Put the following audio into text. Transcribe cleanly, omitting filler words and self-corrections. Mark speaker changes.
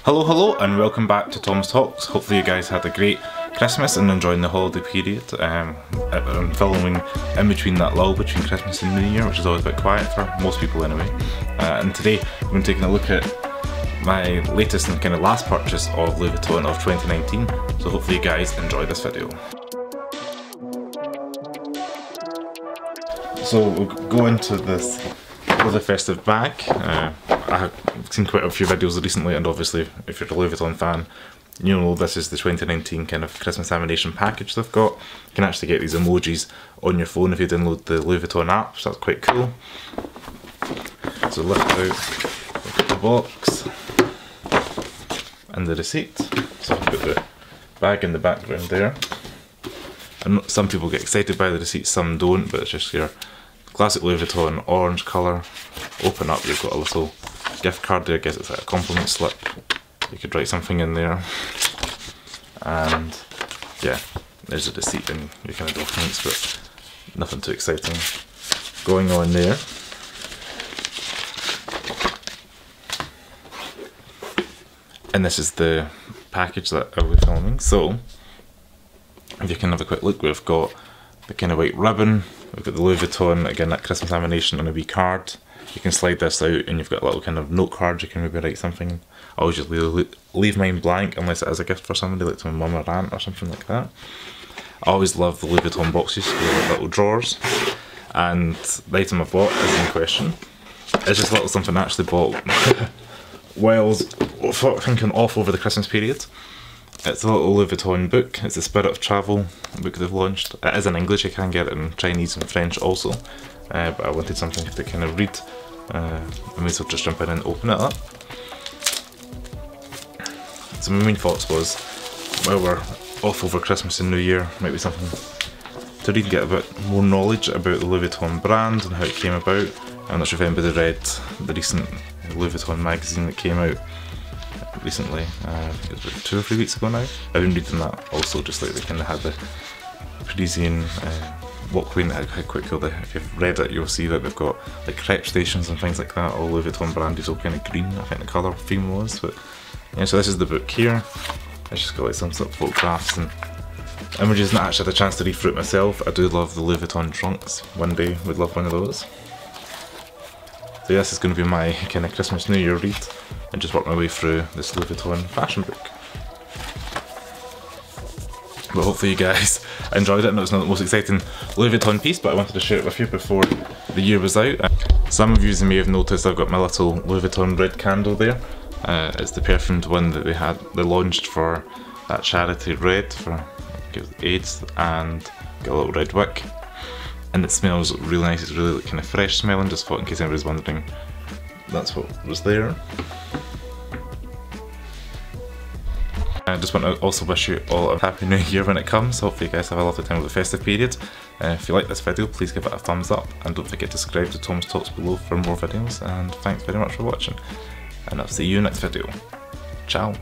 Speaker 1: Hello and welcome back to Tom's Talks. Hopefully you guys had a great Christmas and enjoying the holiday period. I'm filming in between that lull between Christmas and New Year, which is always a bit quiet for most people anyway. And today I'm going to be taking a look at my latest and kind of last purchase of Louis Vuitton of 2019. So hopefully you guys enjoy this video. So we'll go into this with a festive bag. I've seen quite a few videos recently, and obviously if you're a Louis Vuitton fan, you know this is the 2019 kind of Christmas lamination package they've got. You can actually get these emojis on your phone if you download the Louis Vuitton app, so that's quite cool. So lift out, look at the box and the receipt. So I'll put the bag in the background there. And some people get excited by the receipt, some don't, but it's just your classic Louis Vuitton orange colour. Open up, you've got a little gift card there. I guess it's like a compliment slip. You could write something in there. And yeah, there's a receipt and your kind of documents, but nothing too exciting going on there. And this is the package that I will be filming. So if you can have a quick look, we've got the kind of white ribbon, we've got the Louis Vuitton, again that Christmas lamination on a wee card. You can slide this out and you've got a little kind of note card, you can maybe write something. I always just leave mine blank unless it is a gift for somebody, like to my mum or aunt or something like that. I always love the Louis Vuitton boxes with like little drawers. And the item I bought is in question. It's just a little something I actually bought whilst thinking off over the Christmas period. It's a little Louis Vuitton book. It's the Spirit of Travel book they've launched. It is in English, you can get it in Chinese and French also. But I wanted something to kind of read. I may as well just jump in and open it up. So my main thoughts was, while we're off over Christmas and New Year, might be something to read and get a bit more knowledge about the Louis Vuitton brand and how it came about. I'm not sure if anybody read the recent Louis Vuitton magazine that came out recently. I think it was about 2 or 3 weeks ago now. I've been reading that also, just like they kind of had the Parisian walkway, and how quite cool. If you've read it, you'll see that they've got like crepe stations and things like that. All Louis Vuitton brand is all kind of green, I think the colour theme was. But yeah, so this is the book here. It's just got like some sort of photographs and images, and I actually had a chance to read through it myself. I do love the Louis Vuitton trunks. One day would love one of those. So this is going to be my kind of Christmas New Year read, and just work my way through this Louis Vuitton fashion book. But hopefully you guys enjoyed it. I know it's not the most exciting Louis Vuitton piece, but I wanted to share it with you before the year was out. Some of you may have noticed I've got my little Louis Vuitton red candle there. It's the perfumed one that they launched for that charity Red for AIDS, and got a little red wick. And it smells really nice, it's really kind of fresh smelling, just thought in case anybody's wondering, that's what was there. I just want to also wish you all a happy new year when it comes. Hopefully you guys have a lovely time with the festive period. If you like this video, please give it a thumbs up, and don't forget to subscribe to Tom's Talks below for more videos, and thanks very much for watching, and I'll see you next video. Ciao!